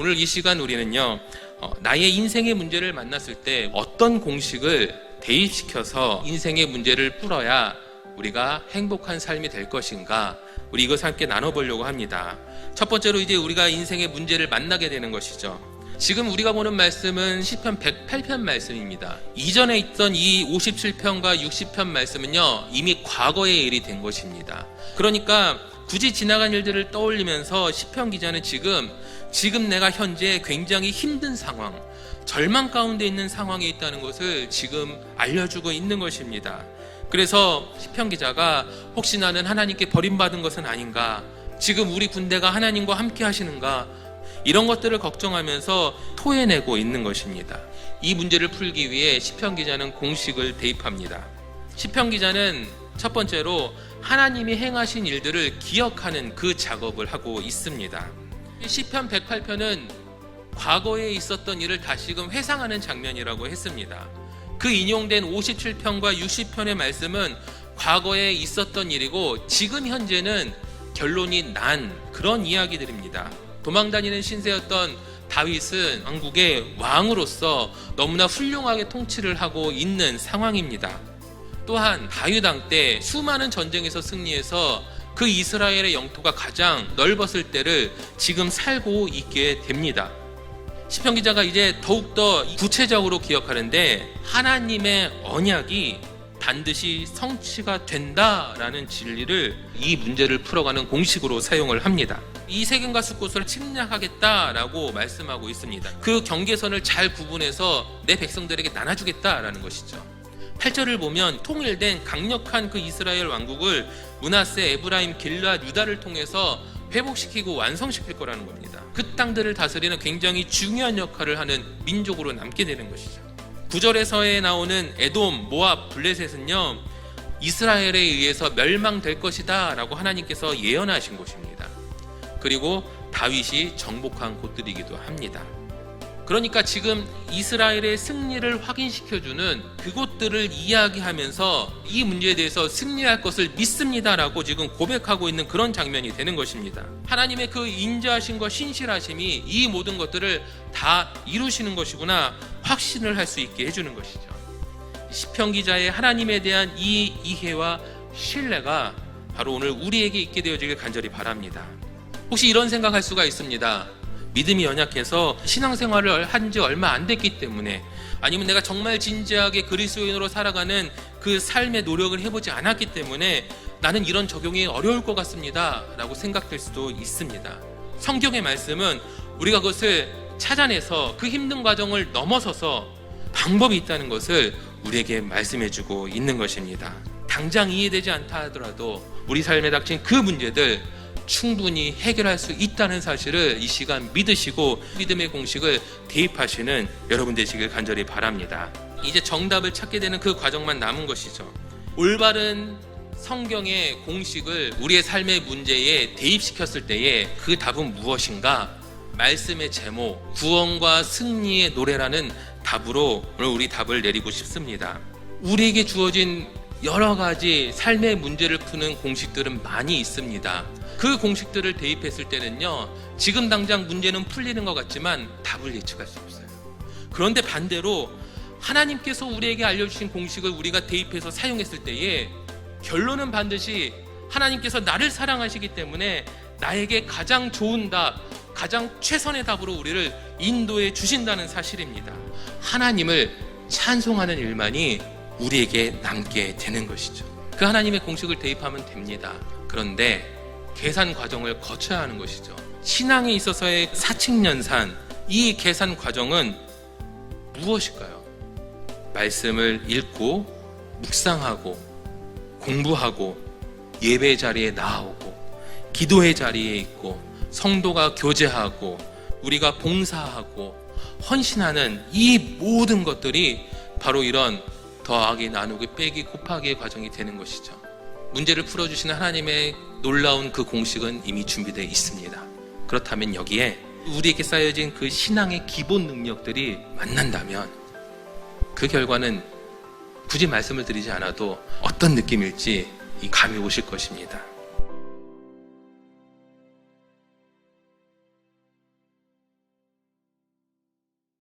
오늘 이 시간 우리는요, 나의 인생의 문제를 만났을 때 어떤 공식을 대입시켜서 인생의 문제를 풀어야 우리가 행복한 삶이 될 것인가, 우리 이것을 함께 나눠보려고 합니다. 첫 번째로 이제 우리가 인생의 문제를 만나게 되는 것이죠. 지금 우리가 보는 말씀은 시편 108편 말씀입니다. 이전에 있던 이 57편과 60편 말씀은요, 이미 과거의 일이 된 것입니다. 그러니까 굳이 지나간 일들을 떠올리면서 시편 기자는 지금 내가 현재 굉장히 힘든 상황, 절망 가운데 있는 상황에 있다는 것을 지금 알려주고 있는 것입니다. 그래서 시편 기자가 혹시 나는 하나님께 버림받은 것은 아닌가, 지금 우리 군대가 하나님과 함께 하시는가, 이런 것들을 걱정하면서 토해내고 있는 것입니다. 이 문제를 풀기 위해 시편 기자는 공식을 대입합니다. 시편 기자는 첫 번째로 하나님이 행하신 일들을 기억하는 그 작업을 하고 있습니다. 시편 108편은 과거에 있었던 일을 다시금 회상하는 장면이라고 했습니다. 그 인용된 57편과 60편의 말씀은 과거에 있었던 일이고 지금 현재는 결론이 난 그런 이야기들입니다. 도망다니는 신세였던 다윗은 왕국의 왕으로서 너무나 훌륭하게 통치를 하고 있는 상황입니다. 또한 다윗 왕 때 수많은 전쟁에서 승리해서 그 이스라엘의 영토가 가장 넓었을 때를 지금 살고 있게 됩니다. 시편 기자가 이제 더욱더 구체적으로 기억하는데 하나님의 언약이 반드시 성취가 된다라는 진리를 이 문제를 풀어가는 공식으로 사용을 합니다. 이 세겜과 숫곳을 침략하겠다라고 말씀하고 있습니다. 그 경계선을 잘 구분해서 내 백성들에게 나눠주겠다라는 것이죠. 8절을 보면 통일된 강력한 그 이스라엘 왕국을 므낫세, 에브라임, 길앗, 유다를 통해서 회복시키고 완성시킬 거라는 겁니다. 그 땅들을 다스리는 굉장히 중요한 역할을 하는 민족으로 남게 되는 것이죠. 9절에서에 나오는 에돔, 모압, 블레셋은요, 이스라엘에 의해서 멸망될 것이다 라고 하나님께서 예언하신 곳입니다. 그리고 다윗이 정복한 곳들이기도 합니다. 그러니까 지금 이스라엘의 승리를 확인시켜주는 그곳들을 이야기하면서 이 문제에 대해서 승리할 것을 믿습니다라고 지금 고백하고 있는 그런 장면이 되는 것입니다. 하나님의 그 인자하심과 신실하심이 이 모든 것들을 다 이루시는 것이구나 확신을 할 수 있게 해주는 것이죠. 시편 기자의 하나님에 대한 이 이해와 신뢰가 바로 오늘 우리에게 있게 되어지길 간절히 바랍니다. 혹시 이런 생각할 수가 있습니다. 믿음이 연약해서 신앙생활을 한 지 얼마 안 됐기 때문에, 아니면 내가 정말 진지하게 그리스도인으로 살아가는 그 삶의 노력을 해보지 않았기 때문에 나는 이런 적용이 어려울 것 같습니다 라고 생각될 수도 있습니다. 성경의 말씀은 우리가 그것을 찾아내서 그 힘든 과정을 넘어서서 방법이 있다는 것을 우리에게 말씀해주고 있는 것입니다. 당장 이해되지 않다 하더라도 우리 삶에 닥친 그 문제들 충분히 해결할 수 있다는 사실을 이 시간 믿으시고 믿음의 공식을 대입하시는 여러분 되시길 간절히 바랍니다. 이제 정답을 찾게 되는 그 과정만 남은 것이죠. 올바른 성경의 공식을 우리의 삶의 문제에 대입시켰을 때에 그 답은 무엇인가? 말씀의 제목, 구원과 승리의 노래라는 답으로 오늘 우리 답을 내리고 싶습니다. 우리에게 주어진 여러 가지 삶의 문제를 푸는 공식들은 많이 있습니다. 그 공식들을 대입했을 때는요, 지금 당장 문제는 풀리는 것 같지만 답을 예측할 수 없어요. 그런데 반대로 하나님께서 우리에게 알려주신 공식을 우리가 대입해서 사용했을 때에 결론은 반드시 하나님께서 나를 사랑하시기 때문에 나에게 가장 좋은 답, 가장 최선의 답으로 우리를 인도해 주신다는 사실입니다. 하나님을 찬송하는 일만이 우리에게 남게 되는 것이죠. 그 하나님의 공식을 대입하면 됩니다. 그런데 계산 과정을 거쳐야 하는 것이죠. 신앙에 있어서의 사칙연산, 이 계산 과정은 무엇일까요? 말씀을 읽고 묵상하고 공부하고 예배 자리에 나오고 기도의 자리에 있고 성도가 교제하고 우리가 봉사하고 헌신하는 이 모든 것들이 바로 이런 더하기, 나누기, 빼기, 곱하기의 과정이 되는 것이죠. 문제를 풀어주시는 하나님의 놀라운 그 공식은 이미 준비되어 있습니다. 그렇다면 여기에 우리에게 쌓여진 그 신앙의 기본 능력들이 만난다면 그 결과는 굳이 말씀을 드리지 않아도 어떤 느낌일지 감이 오실 것입니다.